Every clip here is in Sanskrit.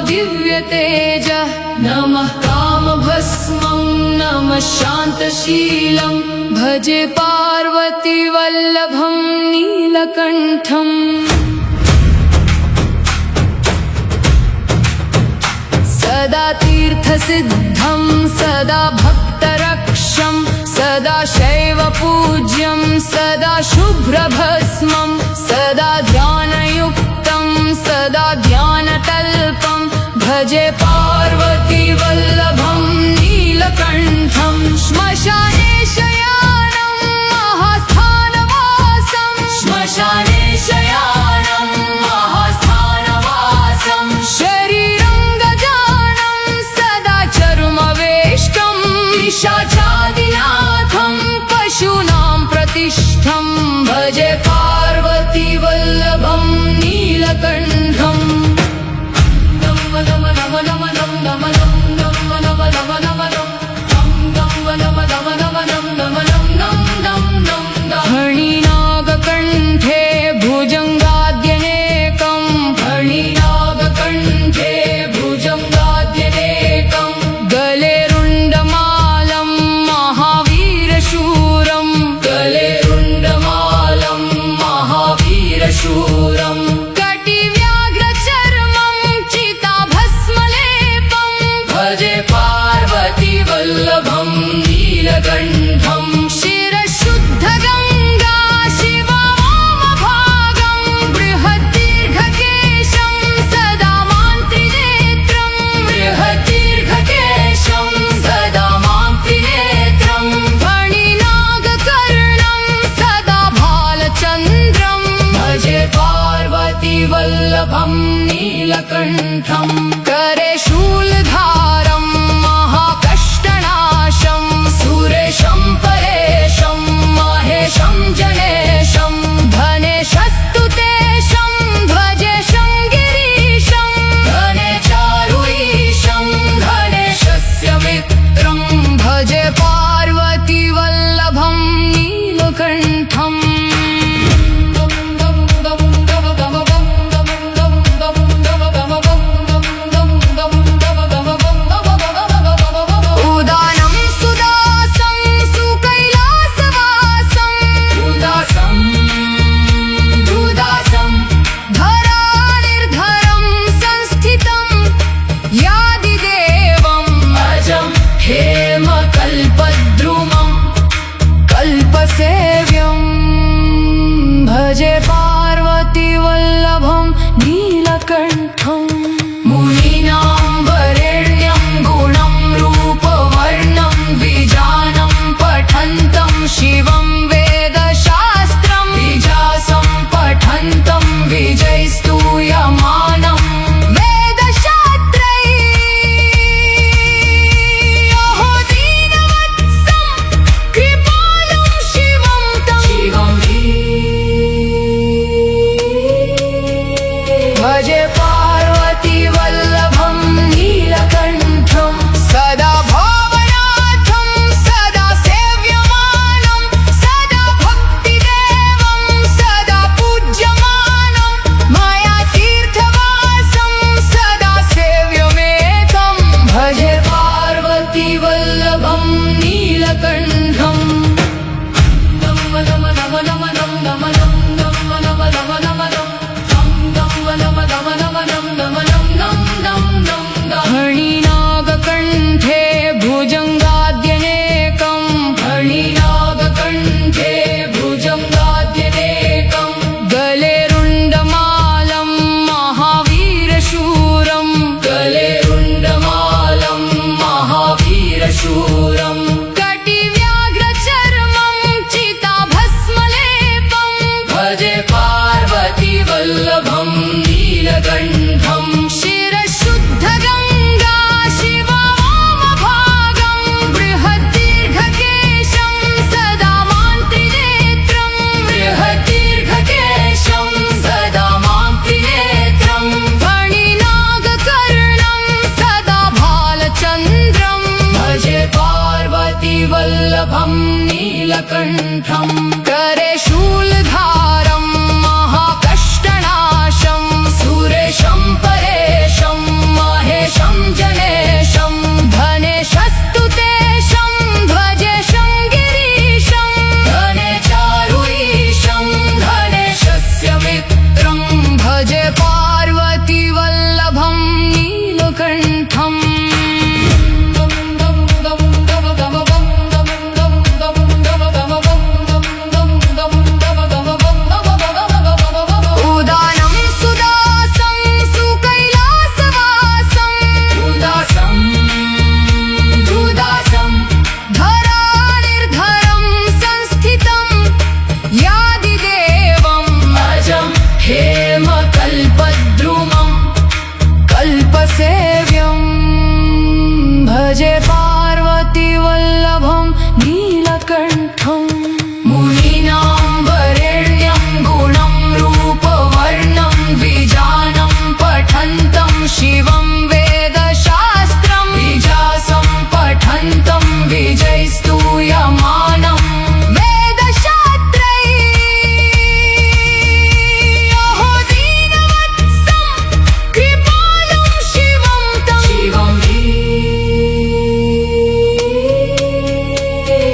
दिव्यतेजः नमः कामभस्मं नमः शान्तशीलं भजे पार्वतीवल्लभं नीलकण्ठम् सदा तीर्थसिद्धं सदा भक्तरक्षं सदा शैवपूज्यं सदा शुभ्रभस्मं सदा ध्यानयुक्तं सदा ध्यानतल्पं भजे पार्वतीवल्लभं नीलकण्ठं श्मशाने शयानं महास्थानवासं श्मशाने शयानं महास्थानवासं शरीरं गजानं सदा चर्मवेष्टं पिशाचादिनाथं पशूनां प्रतिष्ठं भजे पार्वतीवल्लभं नीलकण्ठम् फणिनागकण्ठे भुजङ्गाद्यनेकं फणिनागकण्ठे भुजङ्गाद्यनेकं गले रुण्डमालं महावीरशूरं गले रुण्डमालं महावीरशूरं कटिव्याघ्रचर्मं चिताभस्मलेपं भजे पार्वतीवल्लभं नीलकण्ठं शिरशुद्धगङ्गा शिवा वामभागं बृहद्दीर्घकेशं सदा मान्त्रिनेत्रं बृहद्दीर्घकेशं सदा मान्त्रिनेत्रं फणिनागकर्णं सदा भालचन्द्रं भजे पार्वतीवल्लभं नीलकण्ठं करे शूलधारं महाकष्टनाशं सुरेशं परेशं महेशं जनेशं धनेशस्तुतेशं ध्वजेशं गिरीशं धनेचारुईशं धनेशस्य मित्रं भजे पार्वतीवल्लभं नीलकण्ठम् भजे पार्वती वल्लभं नीलकण्ठम् मुनीनां वरेण्यं गुणं रूपवर्णं द्विजानं पठन्तं शिवं वेदशास्त्रं द्विजासं पठन्तं विजयस्तूयमानं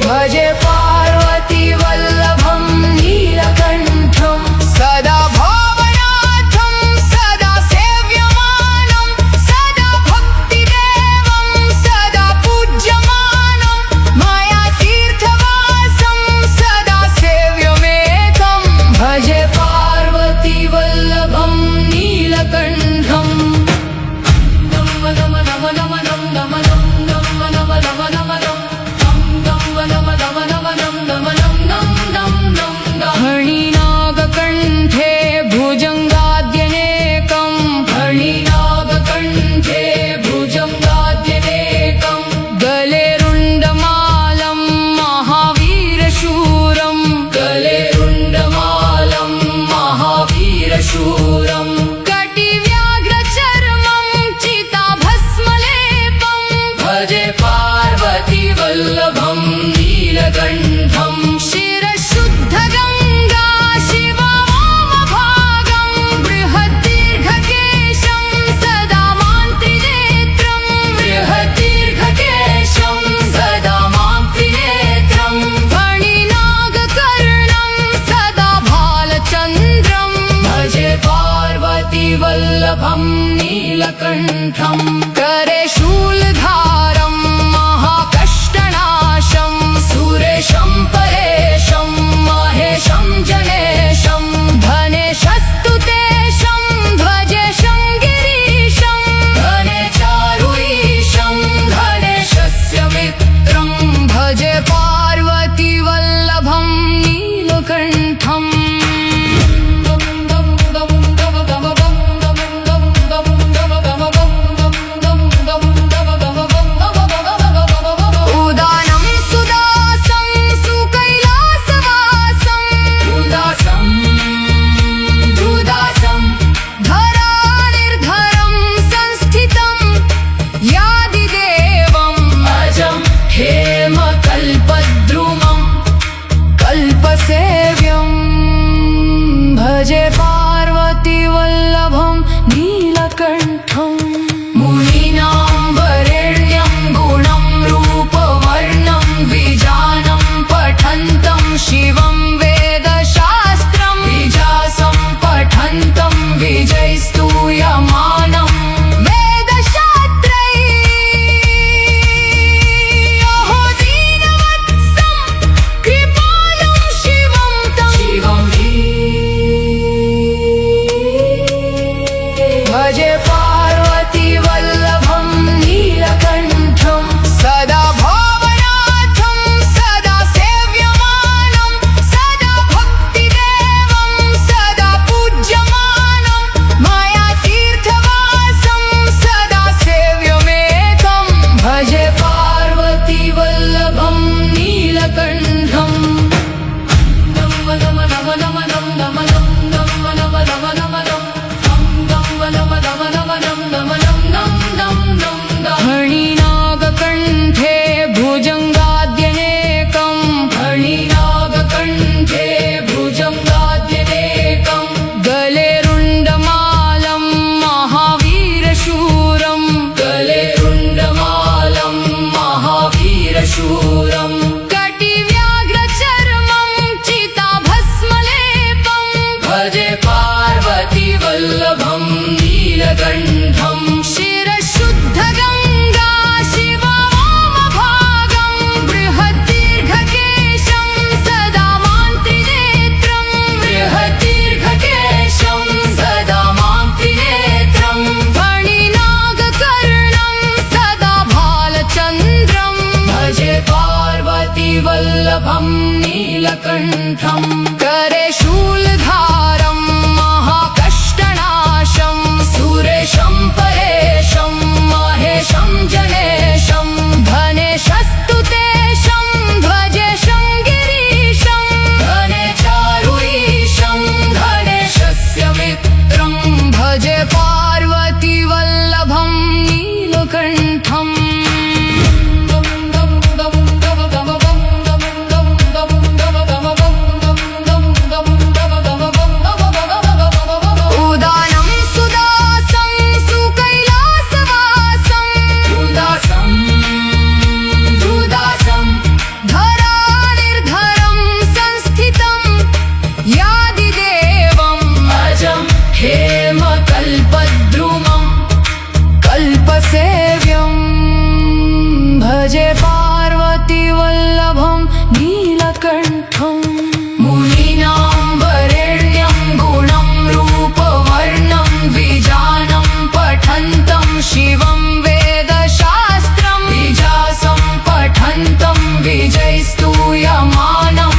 भजे पार्वती वल्लभं नीलकण्ठं सदा भवनाथं सदा सेव्यमानं सदा भक्तिदेवं सदा पूज्यमानं मया तीर्थवासं सदा सेव्यमेकं भजे पार्वती वल्लभं नीलकण्ठम् फणिनागकण्ठे भुजङ्गाद्यनेकं फणिनागकण्ठे भुजङ्गाद्यनेकं गले रुण्डमालं महावीरशूरं गले रुण्डमालं महावीरशूरं कटिव्याघ्रचर्मं चिताभस्मलेपं भजे पार्वती वल्लभं नीलकण्ठं शिरशुद्धगङ्गा शिववामभागं बृहद्दीर्घकेशं सदा मां त्रिनेत्रं बृहद्दीर्घकेशं सदा मां त्रिनेत्रं फणिनागकर्णं सदा भालचन्द्रं भजे पार्वती वल्लभं नीलकण्ठं करे शूलधारं महाकष्टनाशं सुरेशं परेशं महेशं जनेशं धनेशस्तुतेशं ध्वजेशं गिरीशं धनेचारुईशं धनेशस्य मित्रं भजे पार्वती वल्लभं नीलकण्ठम् उदानं सुदासं सुकैलासवासं उदासं दुदासं धरानिर्धरं संस्थितं यादिदेवम् अजं हेमकल्पद्रुमं कल्पसेव्यं भजे पार्वती वल्लभं नीलकण्ठम् मुनीनां वरेण्यं गुणं रूपवर्णं द्विजानं पठन्तं शिवं वेदशास्त्रं द्विजासं पठन्तं विजयस्तूयमानं वेदशास्त्रैः दीनवत्सं कृपालं शिवं तं भजे पार्वती वल्लभं नीलकण्ठम् मुनीनां वरेण्यं गुणं रूपवर्णं द्विजानं पठन्तं शिवं वेदशास्त्रं द्विजासं पठन्तं विजयस्तूयमानं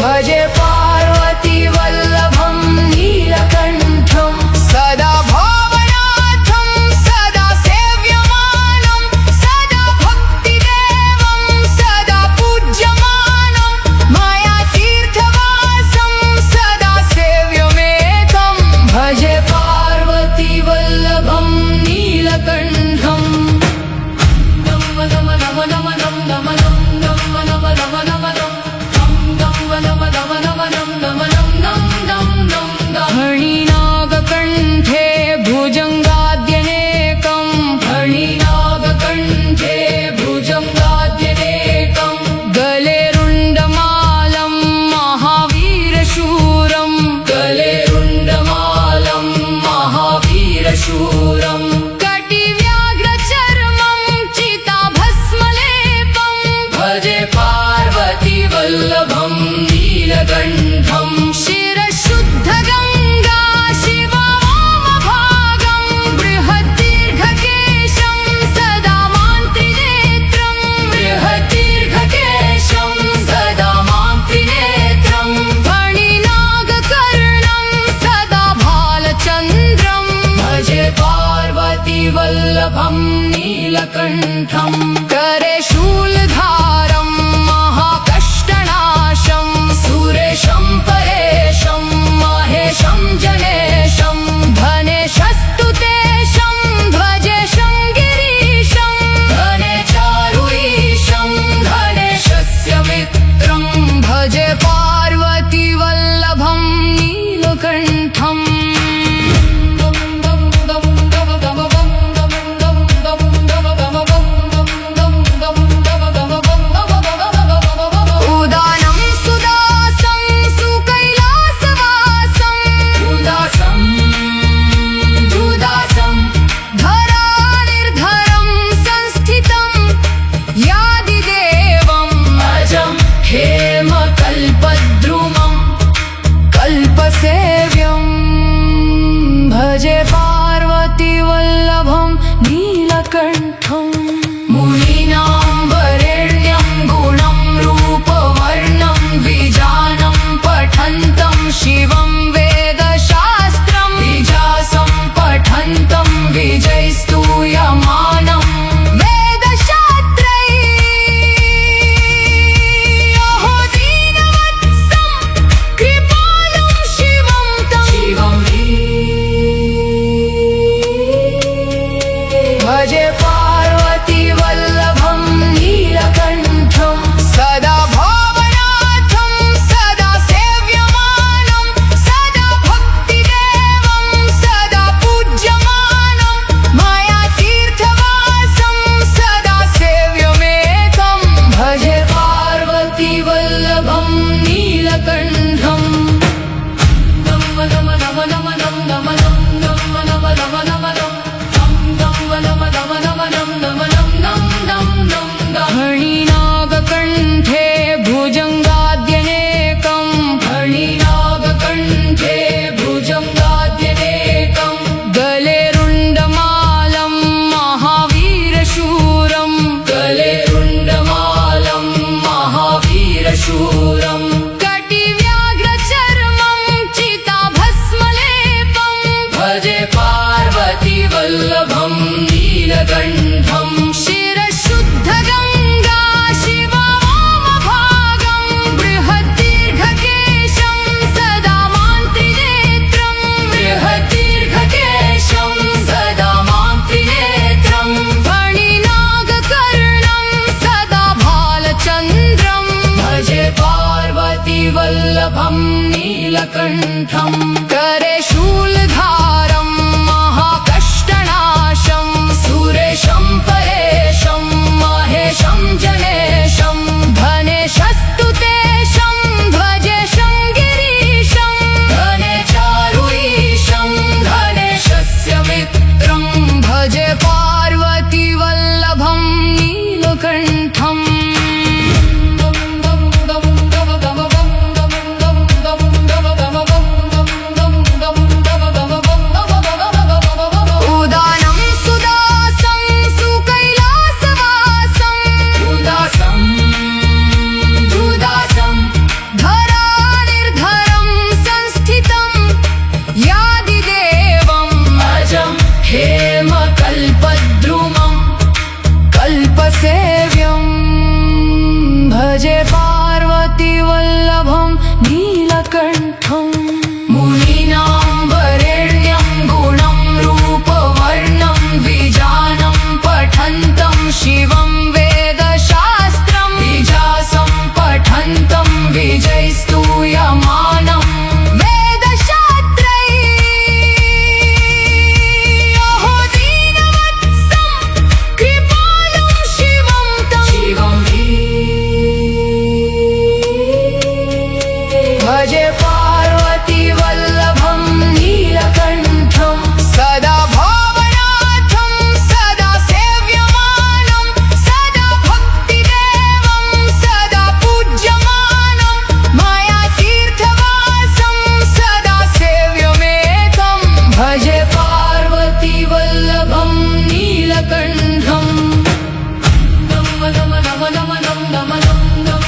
भजे पार्वती वल्लभं नीलकण्ठं सदा भावनाथं सदा सेव्यमानं सदा भक्तिदेवं सदा पूज्यमानं मया तीर्थवासं सदा सेव्यमेकं भजे पार्वती वल्लभं नीलकण्ठं नम नम नम नम नम नम नम नम नम फणिनागकण्ठे भुजङ्गाद्यनेकं फणिनागकण्ठे भुजङ्गाद्यनेकं गले रुण्डमालं महावीरशूरं गले रुण्डमालं महावीरशूरं कटिव्याघ्रचर्मं चिताभस्मलेपं भजे पार्वती वल्लभं नीलकण्ठं शिरशुद्धगङ्गा शिववामभागं बृहद्दीर्घकेशं सदा मां त्रिनेत्रं बृहद्दीर्घकेशं सदा मां त्रिनेत्रं फणिनागकर्णं सदा भालचन्द्रं भजे पार्वती वल्लभं नीलकण्ठं करे शूलधारं महाकष्टनाशं सुरेशं परेशं महेशं जनेशं धनेशस्तुतेशं ध्वजेशं गिरीशं धनेचारुईशं धनेशस्य मित्रं भजे पार्वती वल्लभं नीलकण्ठम् उदानं सुदासं सुकैलासवासं उदासं दुदासं धरानिर्धरं संस्थितं यादिदेवम् अजं हेमकल्पद्रुमं कल्पसेव्यं भजे पार्वती वल्लभं नीलकण्ठं मुनीनां वरेण्यं गुणं रूपवर्णं द्विजानं पठन्तं शिवं वेदशास्त्रं द्विजासं पठन्तं विजयस्तूयमानं दीनवत्सं कृपालं शिवं तं भजे पार्वती कल्पसेव्यं भजे पार्वतीवल्लभं नीलकण्ठं मुनीनां वरेण्यं गुणं रूपवर्णं द्विजानं पठन्तं शिवं वेदशास्त्रं द्विजासं पठन्तं विजयस्तूयमानं भजे पार्वतीवल्लभं नीलकण्ठं सदा भावनाथं सदा सेव्यमानं सदा भक्तिदेवं सदा पूज्यमानं मया तीर्थवासं सदा सेव्यमेकं भजे पार्वतीवल्लभं नीलकण्ठं नम नम नम नम नम नम नम नम नम नम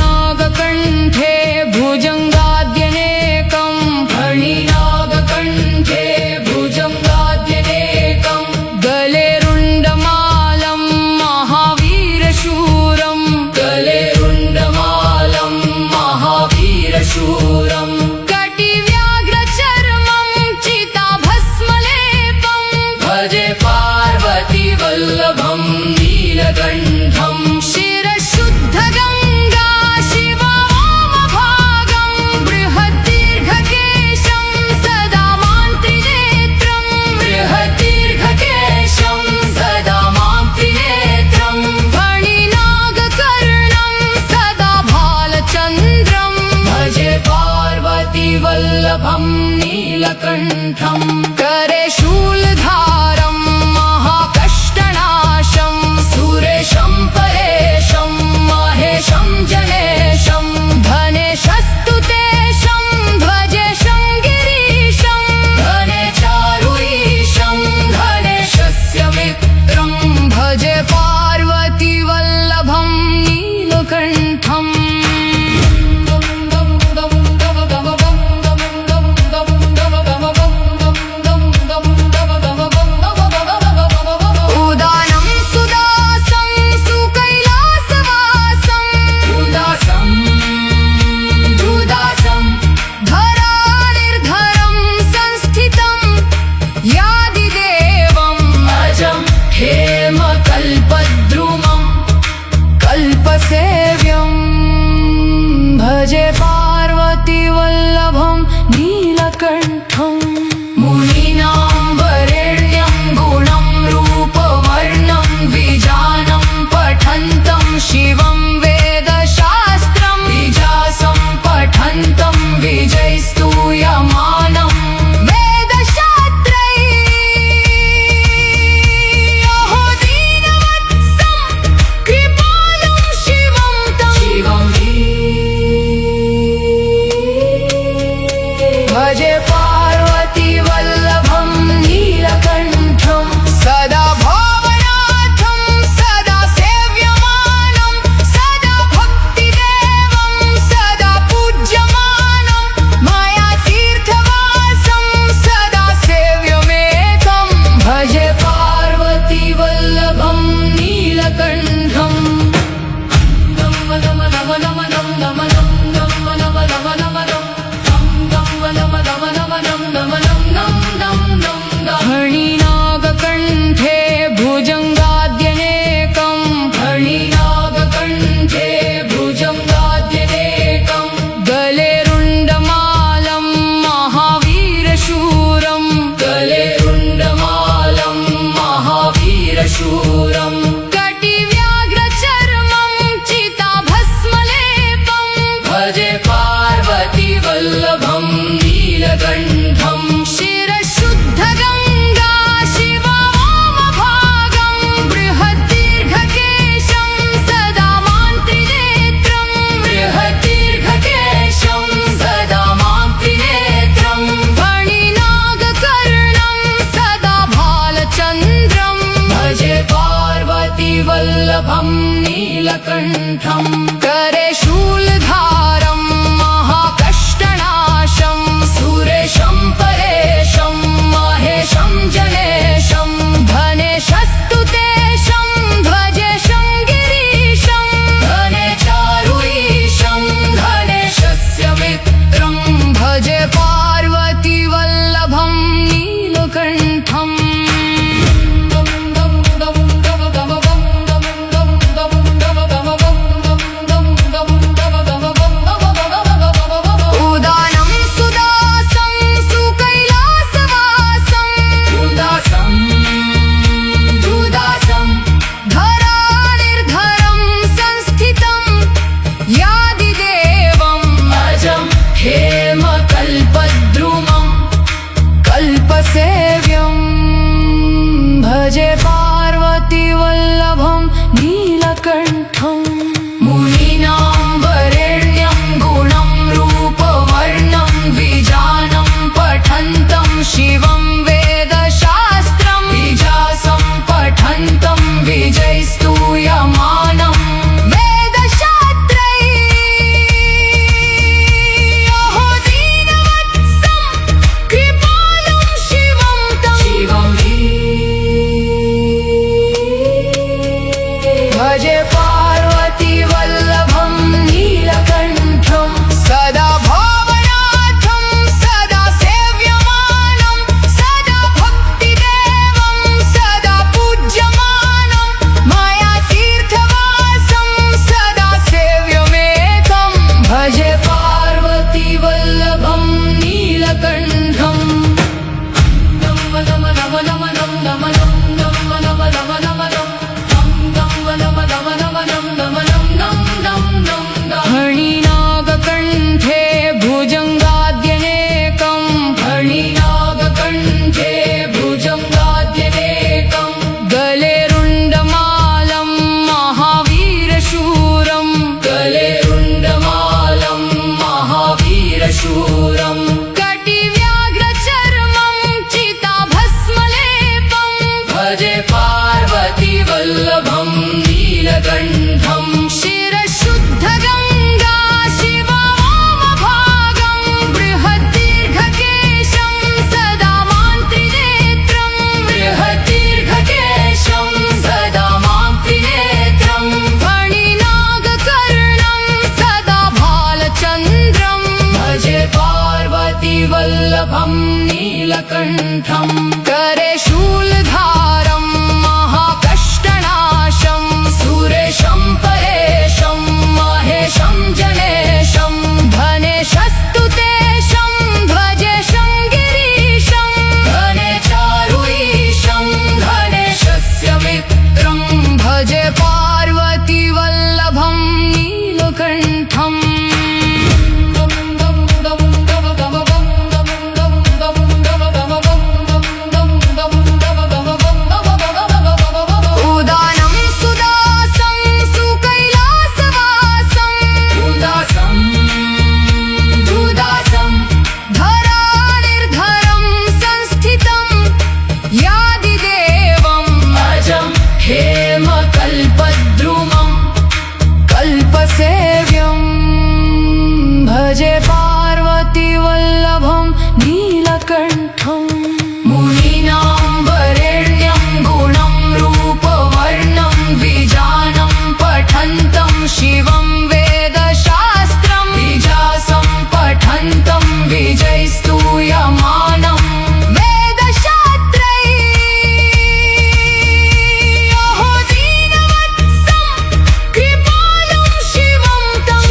फणिनागकण्ठे भुजङ्गाद्यनेकं फणिनागकण्ठे भुजङ्गाद्यनेकं गले रुण्डमालं महावीरशूरं गले रुण्डमालं महावीरशूरं कटिव्याघ्रचर्मं चिताभस्मलेपं भजे पार्वतीवल्लभं नीलकण्ठं शिरशुद्धगङ्गा शिववामभागं बृहद्दीर्घकेशं सदा मां त्रिनेत्रं बृहद्दीर्घकेशं सदा मां त्रिनेत्रं फणिनागकर्णं सदा भालचन्द्रं भजे पार्वतीवल्लभं नीलकण्ठं करे शूलधारं महाकष्टनाशं सुरेशं परेशं महेशं जनेशं धनेशस्तुतेशं ध्वजेशं गिरीशं धनेचारुईशं धनेशस्य मित्रं भजे पार्वतीवल्लभं नीलकण्ठं उदानं सुदासं सुकैलासवासं उदासं दुदासं धरानिर्धरं संस्थितं यादिदेवम् अजं हेमकल्पद्रुमं कल्पसेव्यं भजे पार्वतीवल्लभं नीलकण्ठं मुनीनां वरेण्यं गुणं रूपवर्णं द्विजानं पठन्तं शिवं वेदशास्त्रं द्विजासं पठन्तं विजयस्तूयमानं वेदशास्त्रैः दीनवत्सं कृपालं शिवं तं भजे पार्वतीवल्लभं नीलकण्ठं सदा भावनाथं सदा सेव्यमानं सदा भक्तिदेवं सदा पूज्यमानं मया तीर्थवासं सदा सेव्यमेकं भजे पार्वतीवल्लभं नीलकण्ठं नम नम नम नम नम नम नम नम नम नम फणिनागकण्ठे भुजङ्गाद्यनेकं फणिनागकण्ठे भुजङ्गाद्यनेकं गले रुण्डमालं महावीरशूरं गले रुण्डमालं महावीरशूरं कटिव्याघ्रचर्मं चिताभस्मलेपं भजे पार्वतीवल्लभं नीलकण्ठं शिरशुद्धगङ्गा शिववामभागं बृहद्दीर्घकेशं सदा मां त्रिनेत्रं बृहद्दीर्घकेशं सदा मां त्रिनेत्रं फणिनागकर्णं सदा भालचन्द्रं भजे पार्वतीवल्लभं नीलकण्ठं करे शूलधारं महाकष्टनाशं सुरेशं परेशं नीलकण्ठं करे शूलधारं महाकष्टनाशं सुरेशं परेशं महेशं जनेशं धनेशस्तु तेशं ध्वजेशं गिरीशं धने चारुईशं धनेशस्य मित्रं भजे पार्वती वल्लभं नीलकण्ठम् उदानं सुदासं सुकैलासवासं दुदासं धरानिर्धरं संस्थितं यादिदेवम् अजं हेमकल्पद्रुमं कल्पसेव्यं भजे पार्वती वल्लभं नीलकण्ठम् मुनीनां वरेण्यं गुणं रूपवर्णं विजानं पठन्तं शिवं वेदशास्त्रं विजासं पठन्तं विजयस्तूयमानं वेदशास्त्रैः दीनवत्सं कृपालं शिवं तं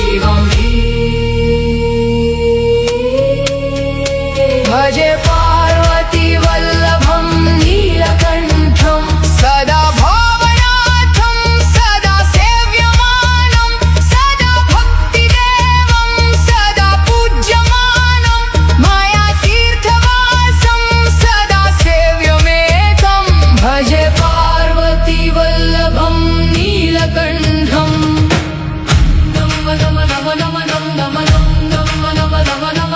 भजे पार्वती वल्लभं नीलकण्ठं सदा भावनाथं सदा सेव्यमानं सदा भक्तिदेवं सदा पूज्यमानं मया तीर्थवासं सदा सेव्यमेकं भजे पार्वती वल्लभं नीलकण्ठम् नम नम नम नम नम नम नम नम नम नम नम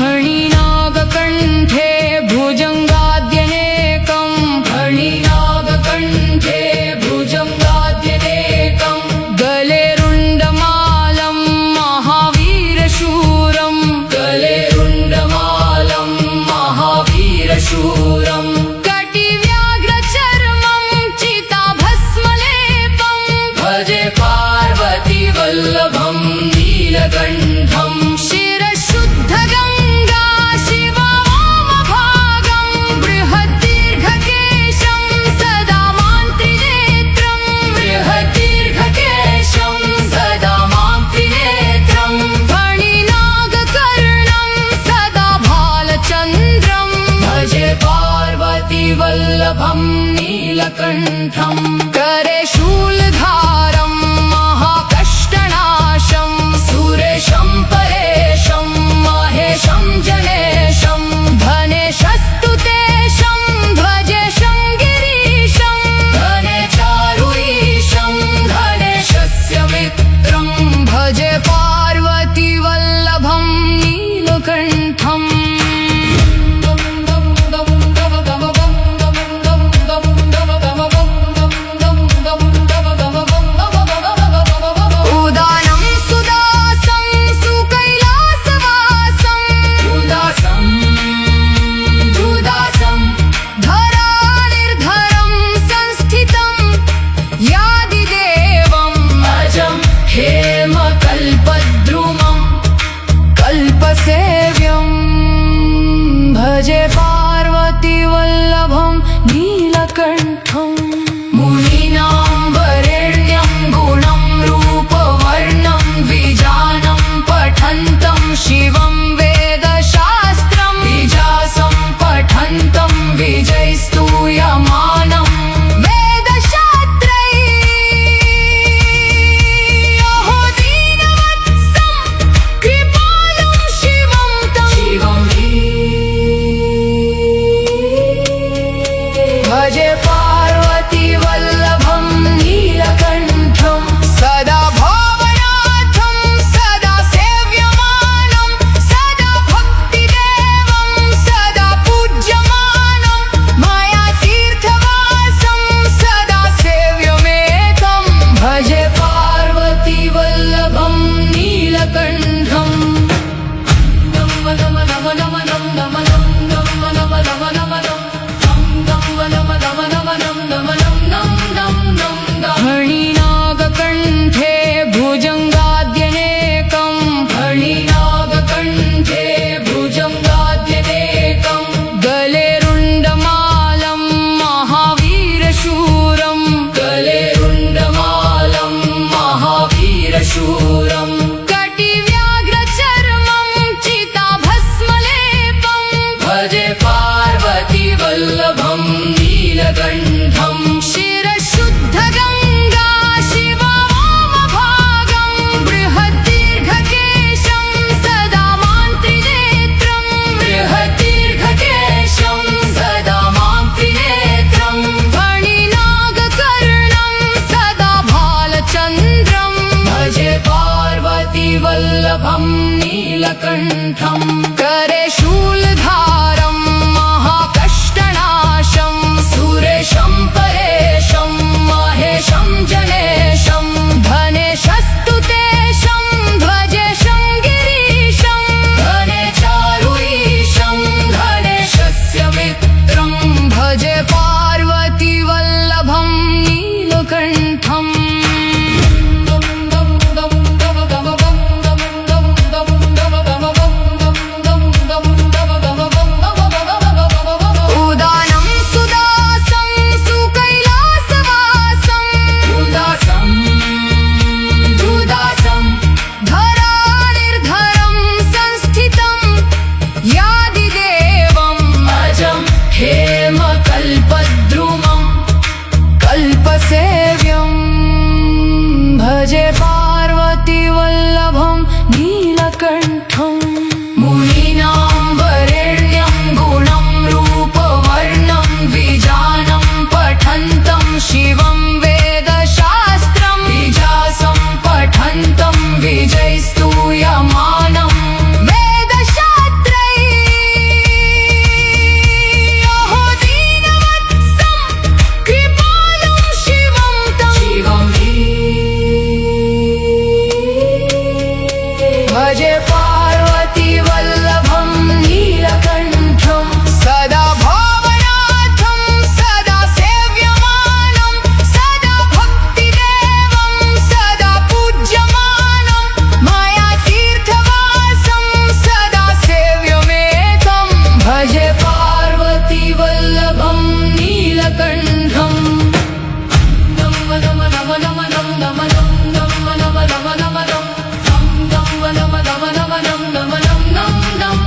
हरिनागकण्ठे भुजङ्गाद्यनेकं हरिनागकण्ठे भुजङ्गाद्यनेकं गले रुण्डमालं महावीरशूरं गले रुण्डमालं महावीरशूरं कटिव्याघ्रचर्मं चिताभस्मलेपं भजे पार्वती वल्लभं नीलकण्ठं शिरशुद्धगङ्गा शिवा वामभागं बृहद्दीर्घकेशं सदा मां त्रिनेत्रं बृहद्दीर्घकेशं सदा मां त्रिनेत्रं फणिनागकर्णं सदा भालचन्द्रं भजे पार्वती वल्लभं नीलकण्ठं करे शूलधारं महाकष्टनाशं सुरेशं वल्लभं नीलकण्ठं करे शूलधारं महाकष्टनाशं सुरेशं परेशं महेशं जनेशं धनेशस्तु तेशं ध्वजेशं गिरीशं धने चारुईशं धनेशस्य मित्रं भजे पार्वती वल्लभं नीलकण्ठम् उदानं सुदासं सुकैलासवासं उदासं दुदासं धरानिर्धरं संस्थितं यादिदेवम् अजं हेमकल्पद्रुमं कल्पसेव्यं भजे पार्वती वल्लभं नीलकण्ठम् मुनीनां वरेण्यं गुणं रूपवर्णं विजानं पठन्तं शिवं वेदशास्त्रं विजासं पठन्तं विजयस्तूयमानं वेदशास्त्रैः दीनवत्सं कृपालं शिवं तं भजे पार्वती वल्लभं नीलकण्ठं सदा भावनाथं सदा सेव्यमानं सदा भक्तिदेवं सदा पूज्यमानं मया तीर्थवासं सदा सेव्यमेतं भजे पार्वती वल्लभं नीलकण्ठम् नम नम नम नम नम नम नम नम नम नम नम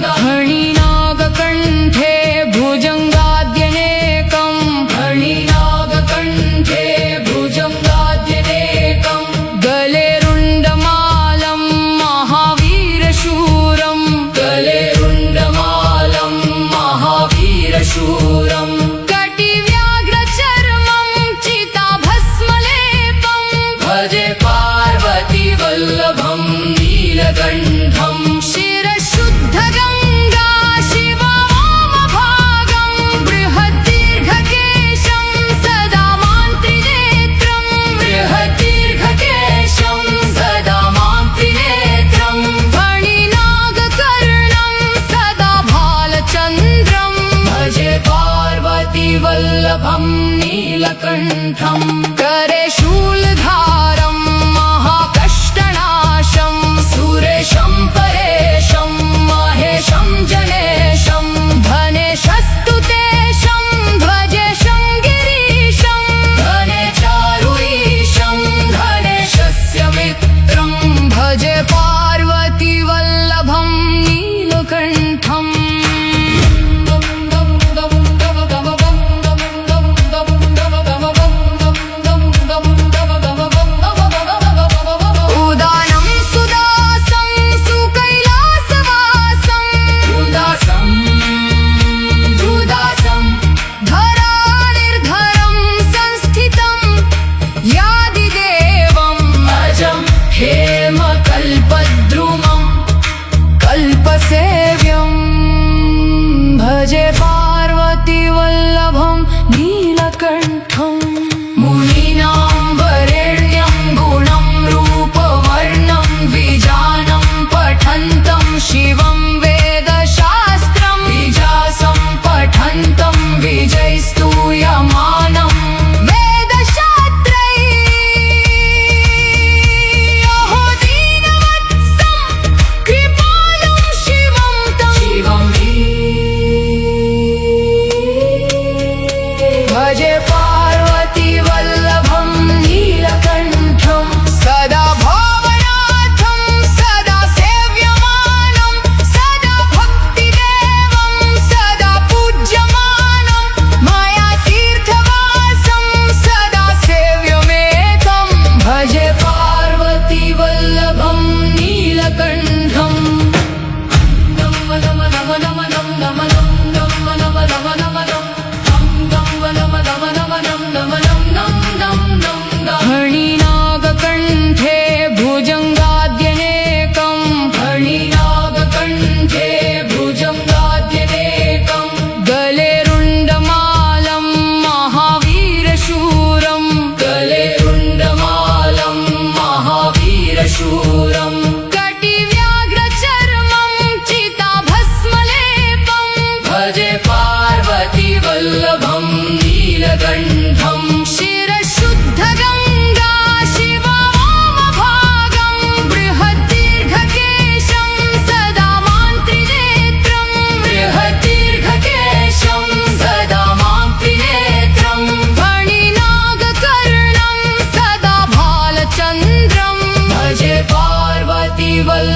नम फणिनागकण्ठे भुजङ्गाद्यनेकं फणिनागकण्ठे भुजङ्गाद्यनेकं गले रुण्डमालं महावीरशूरं गले रुण्डमालं महावीरशूरं कटिव्याघ्रचर्मं चिताभस्मलेपं भजे पार्वती वल्लभं नीलकण्ठं शिरशुद्धगङ्गा शिववामभागं बृहद्दीर्घकेशं सदा मां त्रिनेत्रं बृहद्दीर्घकेशं सदा मां त्रिनेत्रं फणिनागकर्णं सदा भालचन्द्रं भजे पार्वती वल्लभं नीलकण्ठं करे शूलधारं महाकष्टनाशं सुरेशं परे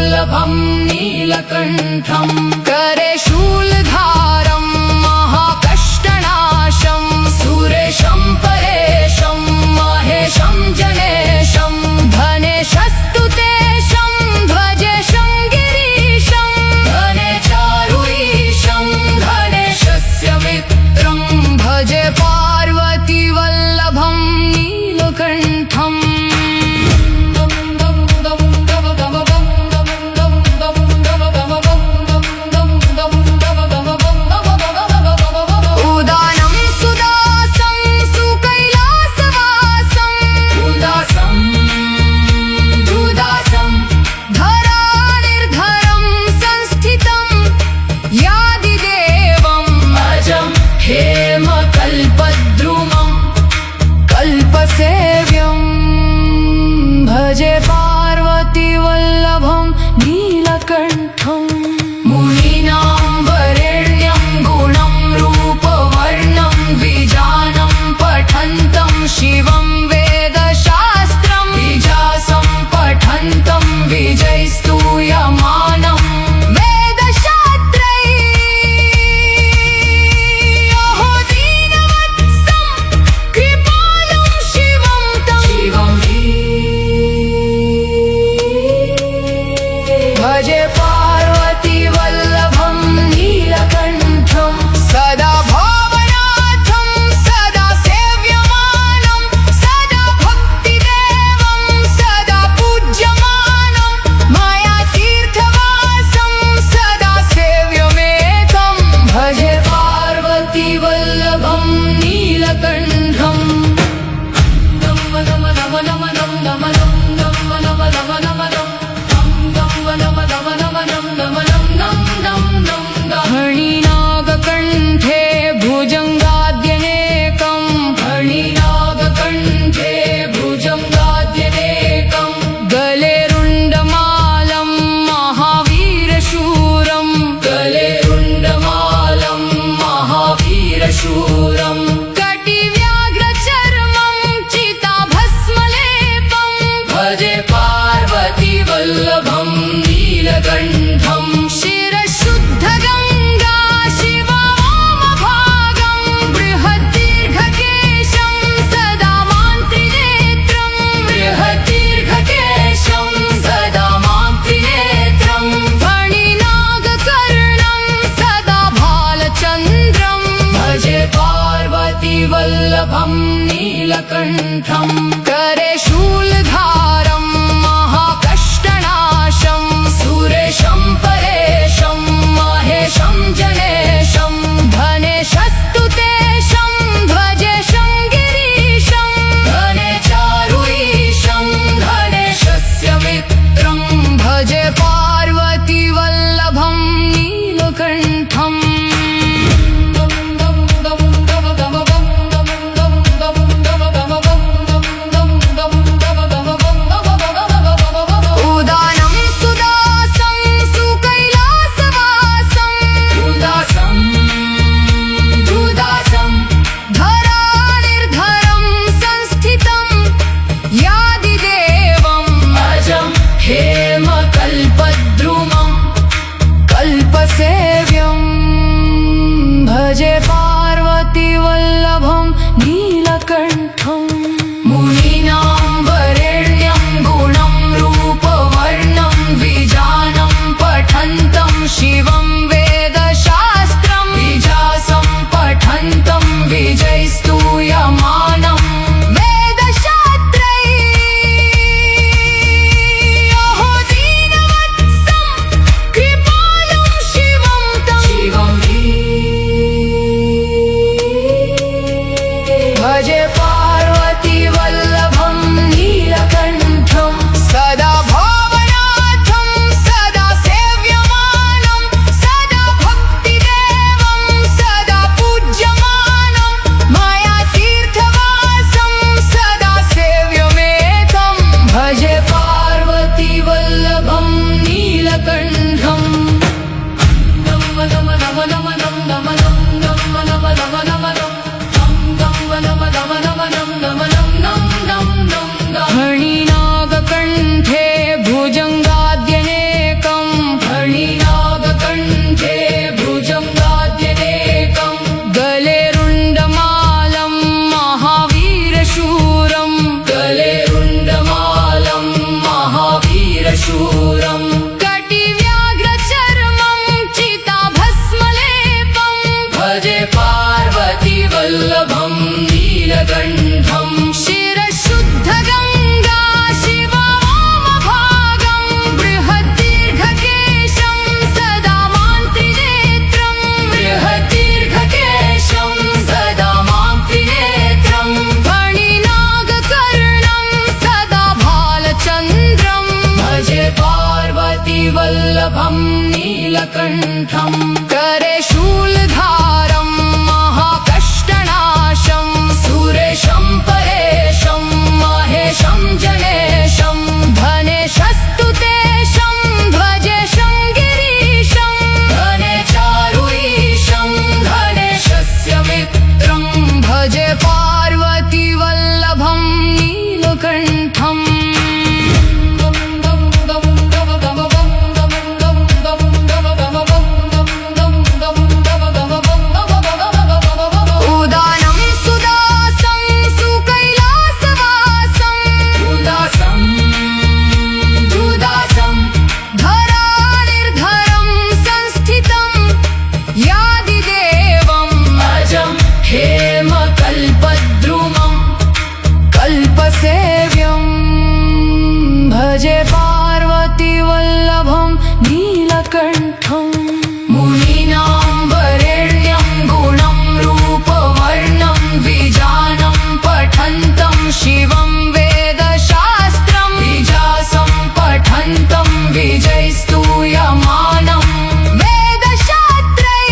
वल्लभं नीलकण्ठं करे शूलधारं महाकष्टनाशं सुरेशं परेशं महेशं जनेशं धनेशस्तु तेशं ध्वजेशं गिरीशं धने चारुईशं धनेशस्य मित्रं भजे पार्वती वल्लभं नीलकण्ठम् उदानं सुदासं सुकैलासवासं उदासं दुदासं धरानिर्धरं संस्थितं यादिदेवम् अजं हेमकल्पद्रुमं कल्पसेव्यं भजे पार्वती वल्लभं नीलकण्ठम् मुनीनां वरेण्यं गुणं रूपवर्णं विजानं पठन्तं शिवं वेदशास्त्रं विजासं पठन्तं विजयस्तूयमानं वेदशास्त्रैः दीनवत्सं कृपालं शिवं तं भजे पार्वती वल्लभं नीलकण्ठं सदा भावनाथं सदा सेव्यमानं सदा भक्तिदेवं सदा पूज्यमानं मया तीर्थवासं सदा सेव्यमेकं भजे पार्वती वल्लभं नीलकण्ठम् नम नम नम नम नम नम नम नम नम नम नम फणिनागकण्ठे भुजङ्गाद्यनेकं फणिनागकण्ठे भुजङ्गाद्यनेकं गले रुण्डमालं महावीरशूरं गले रुण्डमालं महावीरशूरं कटिव्याघ्रचर्मं चिताभस्मलेपं भजे पार्वती वल्लभं नीलकण्ठं शिरशुद्धगङ्गा शिववामभागं बृहद्दीर्घकेशं सदा मान्त्रिनेत्रं बृहद्दीर्घकेशं सदा मान्त्रिनेत्रं फणिनागकर्णं सदा भालचन्द्रं भजे पार्वती वल्लभं नीलकण्ठं करे शूलधारं महाकष्टनाशं सुरेशं परेशं महेशं जनेशं धनेशस्तु तेशं ध्वजेशं गिरीशं धने चारुईशं धनेशस्य मित्रं भजे पार्वती वल्लभं नीलकण्ठम् वल्लभं नीलकण्ठं करे शूलधारं महाकष्टनाशं सुरेशं परेशं महेशं जनेशं धनेशस्तुतेशं ध्वजेशं गिरीशं धने चारुईशं धनेशस्य मित्रं भजे पार्वती वल्लभं नीलकण्ठम् उदानं सुदासं सुकैलासवासं दुदासं धरानिर्धरं संस्थितं यादिदेवम् अजं हेमकल्पद्रुमं कल्पसेव्यं भजे पार्वती वल्लभं नीलकण्ठम् मुनीनां वरेण्यं गुणं रूपवर्णं विजानं पठन्तं शिवं वेदशास्त्रं विजासं पठन्तं विजयस्तूयमानं वेदशास्त्रैः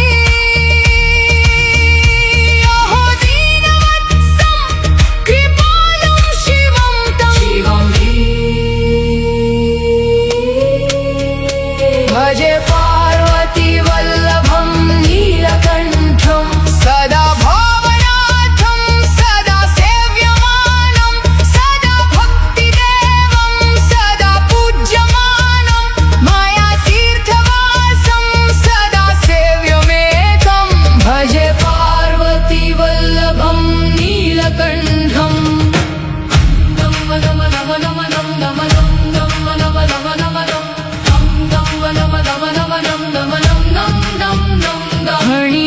अहो दीनवत्सं कृपालं शिवं तं भजे पार्वती वल्लभं नीलकण्ठं सदा भावनाथं सदा सेव्यमानं सदा भक्तिदेवं सदा पूज्यमानं मया तीर्थवासं सदा सेव्यमेकं भजे पार्वती वल्लभं नीलकण्ठम्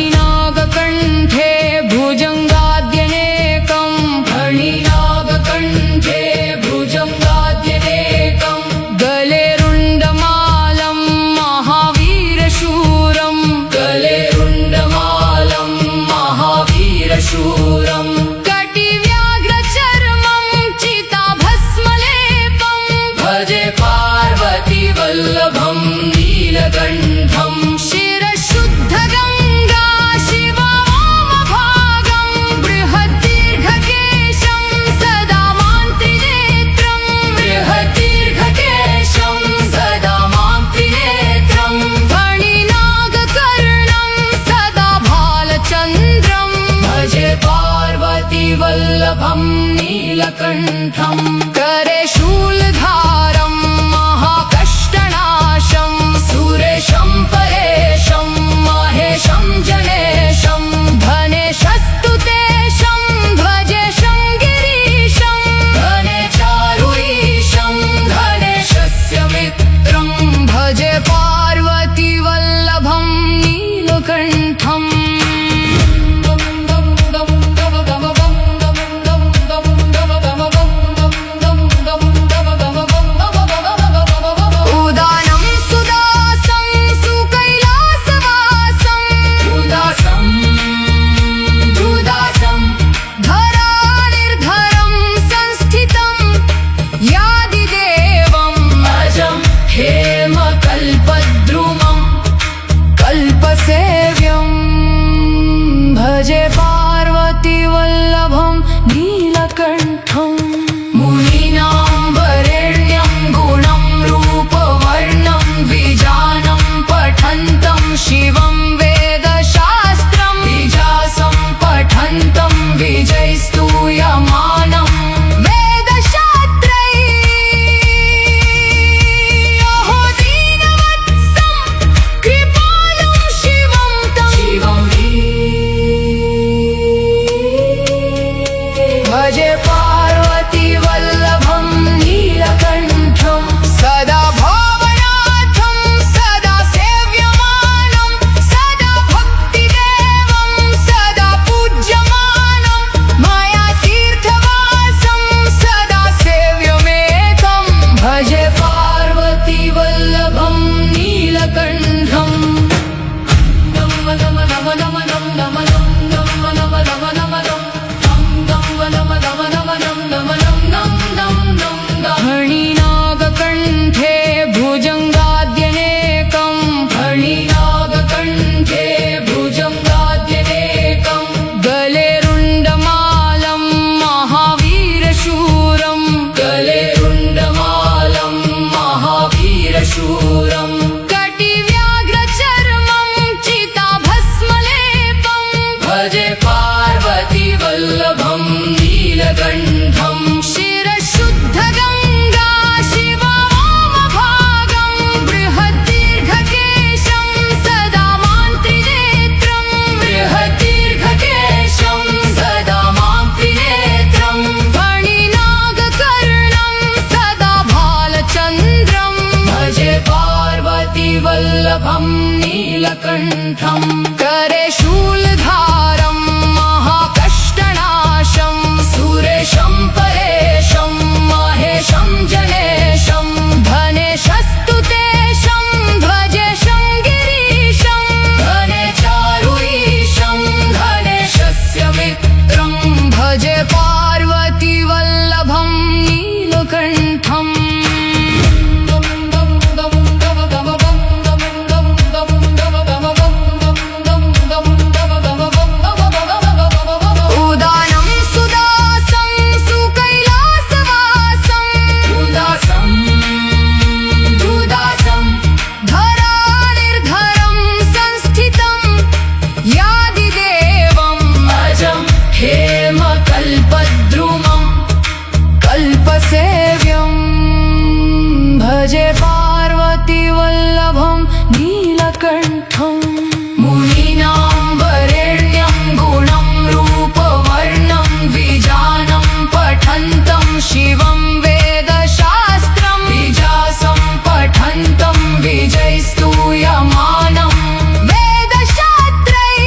फणिनागकण्ठे भुजङ्गाद्यनेकं फणिनागकण्ठे भुजङ्गाद्यनेकं गले रुण्डमालं महावीरशूरं गले रुण्डमालं महावीरशूरं कटिव्याघ्रचर्मं चिताभस्मलेपं भजे पार्वती वल्लभं नीलकण्ठं शिरशुद्धगङ्गा शिवा वामभागं बृहद्दीर्घकेशं सदा मां त्रिनेत्रं बृहद्दीर्घकेशं सदा मां त्रिनेत्रं फणिनागकर्णं सदा भालचन्द्रं भजे पार्वती वल्लभं नीलकण्ठं करे शूलधारं महाकष्टनाशं सुरेशं परेशं महेशं जनेशं धनेशस्तुतेशं ध्वजेशं गिरीशं धने चारुईशं धनेशस्य मित्रं भजे पार्वती वल्लभं नीलकण्ठम् उदानं सुदासं सुकैलासवासं दुदासं धरानिर्धरं संस्थितं यादिदेवम् अजं हेमकल्पद्रुमं वल्लभं नीलकण्ठं करे शूलधारं महाकष्टनाशं सुरेशं परेशं महेशं जनेशं धनेशस्तु तेशं ध्वजेशं गिरीशं धने चारुईशं धनेशस्य मित्रं भजे पार्वती वल्लभं नीलकण्ठम् उदानं सुदासं सुकैलासवासं उदासं दुदासं धरानिर्धरं संस्थितं यादिदेवम् अजं हेमकल्पद्रुमं कल्पसेव्यं भजे पार्वती वल्लभं नीलकण्ठम् मुनीनां वरेण्यं गुणं रूपवर्णं विजानं पठन्तं शिवं वेदशास्त्रं विजासं पठन्तं विजयस्तूयमानं वेदशास्त्रैः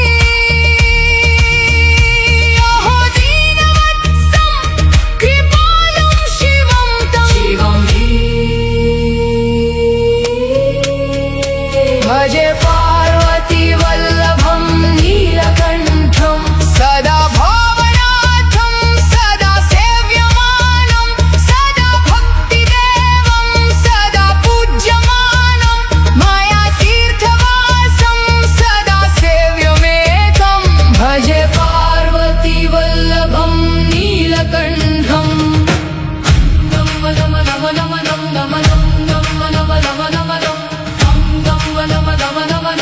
दीनवत्सं कृपालं शिवं तं भजे पार्वती वल्लभं नीलकण्ठं सदा भावनाथं सदा सेव्यमानं सदा भक्तिदेवं सदा पूज्यमानं मया तीर्थवासं सदा सेव्यमेतं भजे पार्वती वल्लभं नीलकण्ठम् नम नम नम नम नम नम नम नम नम नम नम नम नम नम नम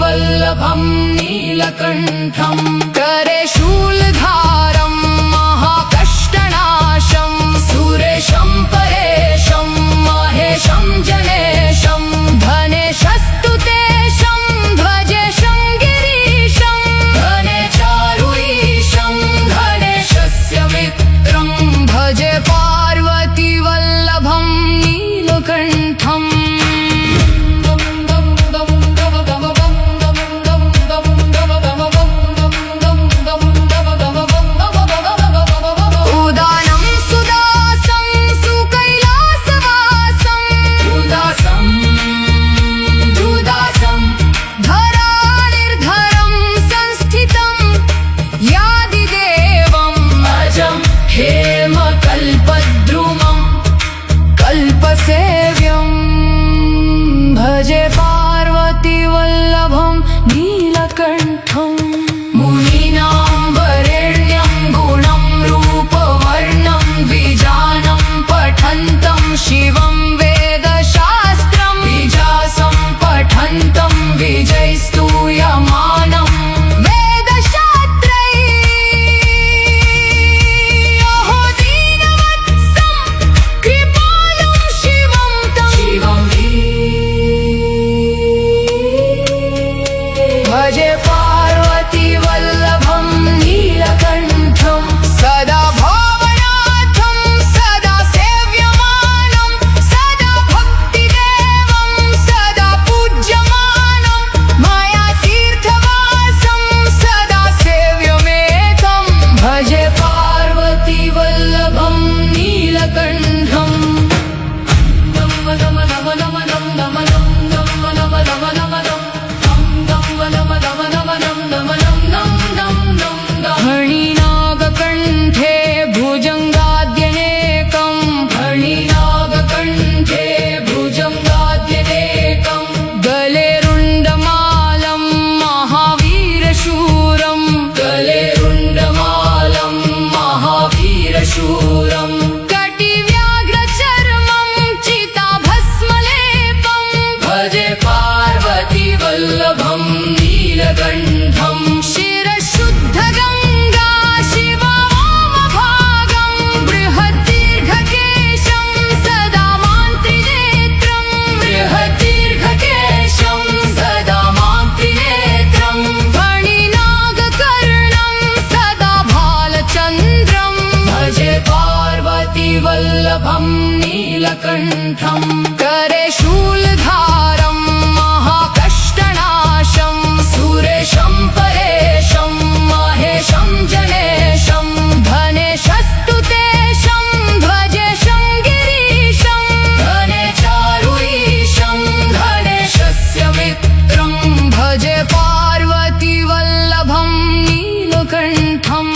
पार्वतीवल्लभं नीलकण्ठं करे शूलधारं महाकष्टनाशं सुरेशं परेशं महेशं जनेशं धनेशस्तुतेशं ध्वजेशं गिरीशं धनेचारुईशं धनेशस्य मित्रं भजे पार्वतीवल्लभं नीलकण्ठम् उदानं सुदासं सुकैलासवासं उदासं दुदासं धरानिर्धरं संस्थितं यादिदेवम् अजं हेमकल्पद्रुमं कल्पसेव्यं भजे पार्वतीवल्लभं नीलकण्ठम् मुनीनां वरेण्यं गुणं रूपवर्णं विजानं पठन्तं शिवं वेदशास्त्रं विजासं पठन्तं विजयस्तूयमानं वेदशास्त्रैः दीनवत्सं कृपालं शिवं तं भजे पार्वतीवल्लभं नीलकण्ठं सदा भावनाथं सदा सेव्यमानं सदा भक्तिदेवं सदा पूज्यमानं मया तीर्थवासं सदा सेव्यमेकं भजे पार्वतीवल्लभं नीलकण्ठम् फणिनागकण्ठे भुजङ्गाद्यनेकं फणिनागकण्ठे भुजङ्गाद्यनेकं गले रुण्डमालं महावीरशूरं गले रुण्डमालं महावीरशूरं कटिव्याघ्रचर्मं चिताभस्मलेपं भजे पार्वतीवल्लभं नीलकण्ठं शिरशुद्धगङ्गा शिववामभागं बृहद्दीर्घकेशं सदा मान्त्रिनेत्रं बृहद्दीर्घकेशं सदा मान्त्रिनेत्रं फणिनागकर्णं सदा भालचन्द्रं भजे पार्वतीवल्लभं नीलकण्ठं करे शूलधारं महाकष्टनाशं सुरेशं परेशं महेशं जनेशं धनेशस्तुतेशं ध्वजेशं गिरीशं धनेचारुईशं धनेशस्य मित्रं भजे पार्वतीवल्लभं नीलकण्ठम्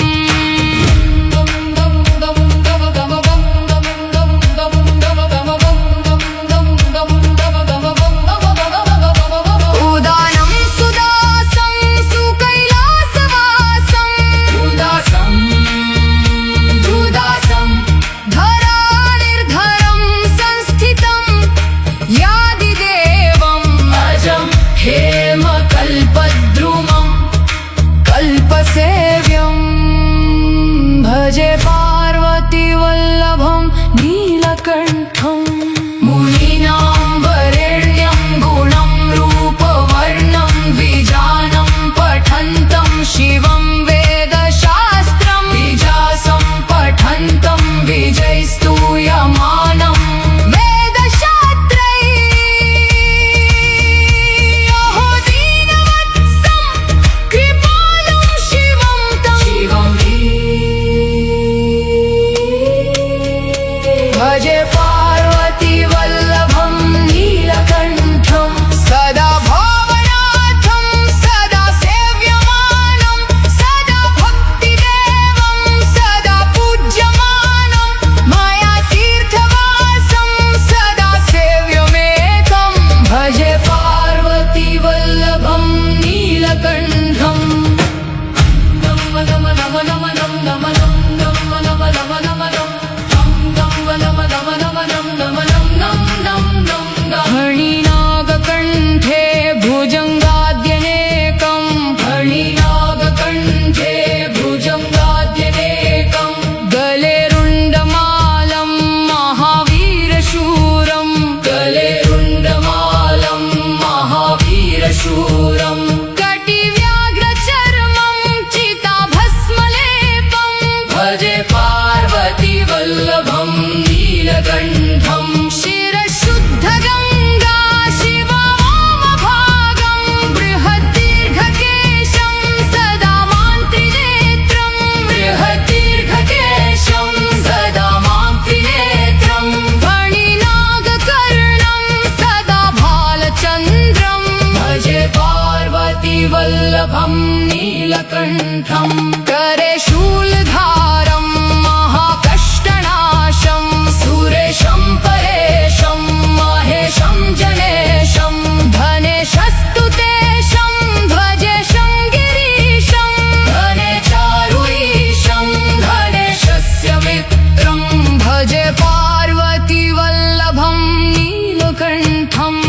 वल्लभं नीलकण्ठं करे शूलधारं महाकष्टनाशं सुरेशं परेशं महेशं जनेशं धनेशस्तुतेशं भजेशं गिरीशं धने चारुईशं धनेशस्य मित्रं भजे पार्वती वल्लभं नीलकण्ठम्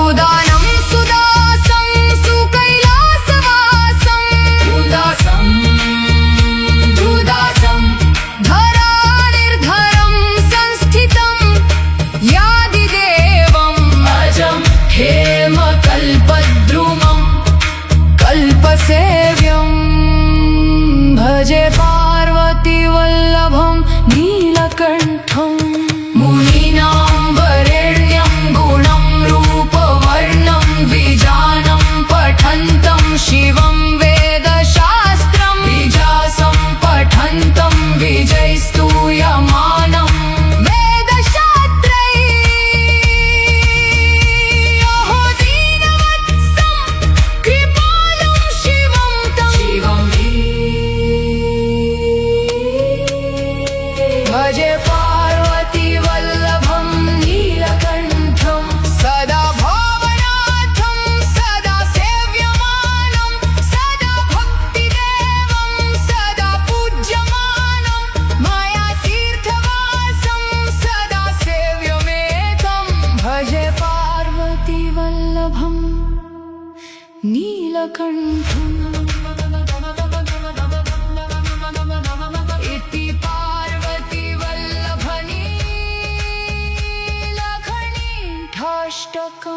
उदानं सुदासं सुकैलासवासं उदासं दुदासं धरानिर्धरं संस्थितं यादिदेवम् अजं हेमकल्पद्रुमं कल्पसेव्यं भजे पार्वती वल्लभं नीलकण्ठम् मुनीनां वरेण्यं गुणं रूपवर्णं विजानं पठन्तं शिवं वेदशास्त्रं विजासं पठन्तं विजयस्तूयमानं वेदशास्त्रैः अहो दीनवत्सं कृपालं शिवं तं भजे पार्वती वल्लभं नीलकण्ठं सदा भावनाथं सदा सेव्यमानं सदा भक्तिदेवं सदा पूज्यमानं मया तीर्थवासं सदा सेव्यमेकं भजे पार्वती वल्लभं नीलकण्ठम् इति पार्वती वल्लभ नीलकण्ठाष्टकम्।